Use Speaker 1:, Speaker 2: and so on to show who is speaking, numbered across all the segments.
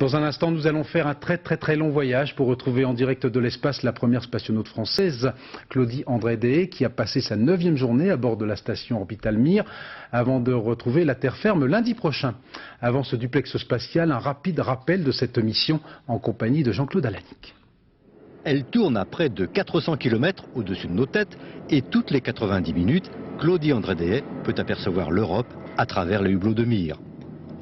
Speaker 1: Dans un instant, nous allons faire un très long voyage pour retrouver en direct de l'espace la première spationaute française, Claudie André-Deshaies, qui a passé sa 9e journée à bord de la station orbitale Mir, avant de retrouver la Terre ferme lundi prochain. Avant ce duplex spatial, un rapide rappel de cette mission en compagnie de Jean-Claude Alanic.
Speaker 2: Elle tourne à près de 400 km au-dessus de nos têtes et toutes les 90 minutes, Claudie André-Deshaies peut apercevoir l'Europe à travers les hublots de Mir.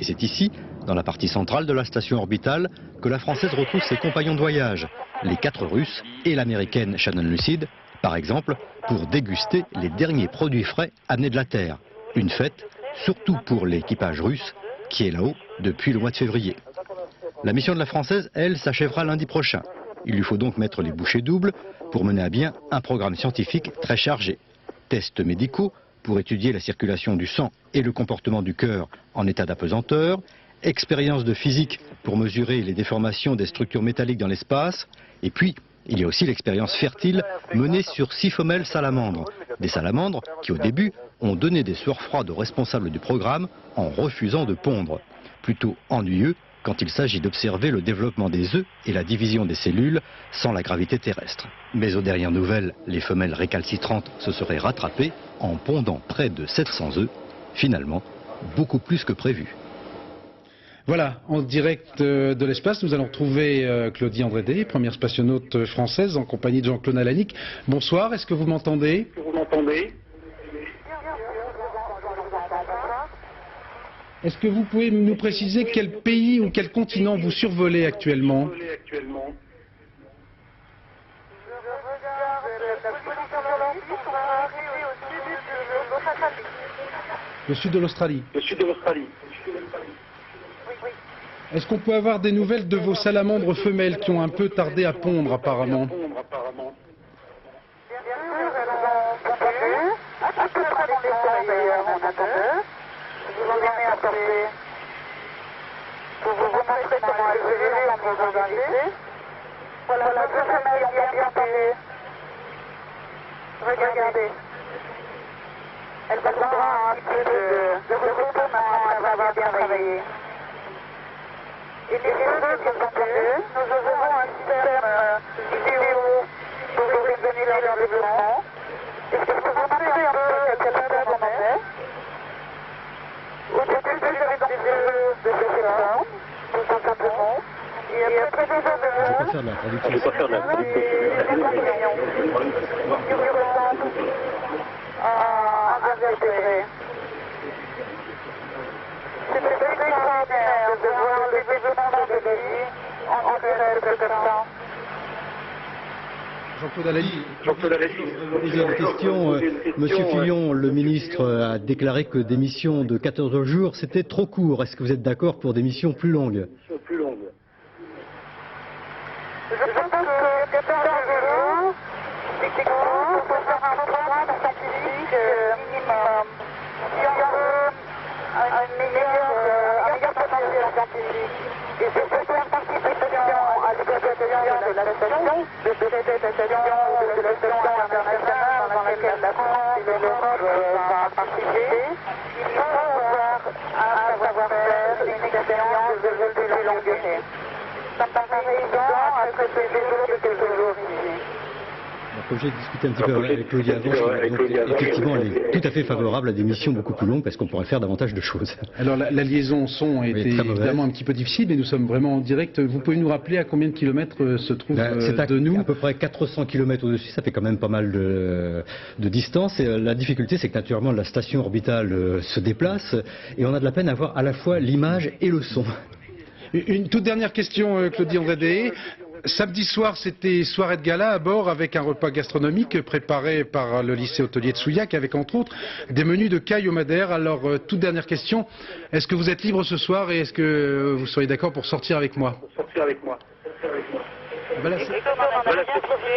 Speaker 2: Et c'est ici, dans la partie centrale de la station orbitale, que la Française retrouve ses compagnons de voyage, les 4 Russes et l'Américaine Shannon Lucid, par exemple, pour déguster les derniers produits frais amenés de la Terre. Une fête, surtout pour l'équipage russe, qui est là-haut depuis le mois de février. La mission de la Française, elle, s'achèvera lundi prochain. Il lui faut donc mettre les bouchées doubles pour mener à bien un programme scientifique très chargé. Tests médicaux pour étudier la circulation du sang et le comportement du cœur en état d'apesanteur, expérience de physique pour mesurer les déformations des structures métalliques dans l'espace, et puis il y a aussi l'expérience fertile menée sur 6 femelles salamandres. Des salamandres qui au début ont donné des sueurs froides aux responsables du programme en refusant de pondre. Plutôt ennuyeux quand il s'agit d'observer le développement des œufs et la division des cellules sans la gravité terrestre. Mais aux dernières nouvelles, les femelles récalcitrantes se seraient rattrapées en pondant près de 700 œufs, finalement beaucoup plus que prévu.
Speaker 1: Voilà, en direct de l'espace, nous allons retrouver Claudie André-Deshaies, première spationaute française en compagnie de Jean-Claude Alanic. Bonsoir, est-ce que vous m'entendez ? Est-ce que vous pouvez nous préciser quel pays ou quel continent vous survolez actuellement ? Le sud de l'Australie. Est-ce qu'on peut avoir des nouvelles de vos salamandres femelles qui ont un peu tardé à pondre apparemment ?
Speaker 3: Pour vous montrer comment elles évoluent en progressivité. Voilà, nos 2 femelles ont bien pondé. Regardez. Elles prendront un peu de repos maintenant après avoir bien travaillé. Et les deux qui sont pondus, nous avons un système vidéo pour vous examiner leur développement. Est-ce que je peux vous montrer un peu quel stade on en est ? Au début, j'avais donc des œufs de septembre, tout simplement. Et après 2 heures de vol,
Speaker 2: Je vais pas faire de la
Speaker 3: qui ressemblent à un vertébré. C'était extraordinaire de voir le développement de la vie en direct comme ça.
Speaker 1: Jean-Claude Alanic.
Speaker 2: J'ai une question. Monsieur Fillon, le ministre, a déclaré que des missions de 14 jours, c'était trop court. Est-ce que vous êtes d'accord pour des missions plus longues ?
Speaker 3: Je pense que 14 jours, c'est court pour faire un programme scientifique minimum. Si on veut un meilleur potentiel scientifique, et c'est pour faire participation à l'exploitation de la station, de cette station ou de la station internationale dans laquelle la France et l'Europe vont participer, il faut avoir un savoir-faire et une expérience de plus longue durée. Ça me paraît évident après ce séjour de quelques jours ici.
Speaker 2: Comme j'ai discuté un petit peu avec Claudie avant, effectivement, elle est tout à fait favorable à des missions beaucoup plus longues parce qu'on pourrait faire davantage de choses.
Speaker 1: Alors la liaison son était évidemment un petit peu difficile, mais nous sommes vraiment en direct. Vous pouvez nous rappeler à combien de kilomètres se trouve de nous ?
Speaker 2: À peu près 400 km au-dessus, ça fait quand même pas mal de distance. Et la difficulté, c'est que naturellement la station orbitale se déplace et on a de la peine à avoir à la fois l'image et le son.
Speaker 1: Une toute dernière question, Claudie André-Deshaies. Samedi soir, c'était soirée de gala à bord avec un repas gastronomique préparé par le lycée hôtelier de Souillac avec entre autres des menus de caille au madère. Alors, toute dernière question, est-ce que vous êtes libre ce soir et est-ce que vous seriez d'accord pour sortir avec moi ?
Speaker 3: Voilà, on a bien trouvé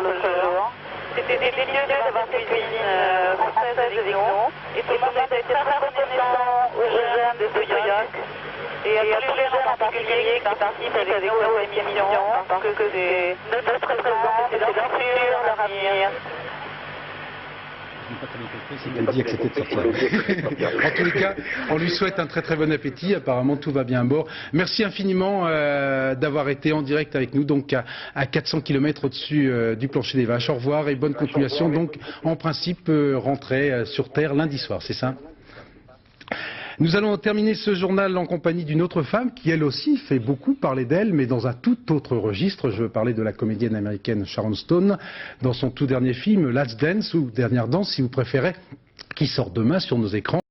Speaker 3: l'autre jour. C'était délicieux d'avoir cette cuisine française avec nous. Et tout le monde était très reconnaissant aux jeunes de Souillac. Et à tous les jeunes en particulier qui participent avec nous aux émissions, parce que c'est notre présence, c'est leur futur, leur avenir.
Speaker 2: Elle dit accepter de sortir.
Speaker 1: En tous les cas, on lui souhaite un très très bon appétit. Apparemment, tout va bien à bord. Merci infiniment d'avoir été en direct avec nous, donc à 400 km au-dessus du plancher des vaches. Au revoir et bonne continuation. Donc, en principe, rentrer sur Terre lundi soir, c'est ça ? Nous allons terminer ce journal en compagnie d'une autre femme qui, elle aussi, fait beaucoup parler d'elle, mais dans un tout autre registre. Je veux parler de la comédienne américaine Sharon Stone, dans son tout dernier film, Last Dance, ou Dernière Danse, si vous préférez, qui sort demain sur nos écrans.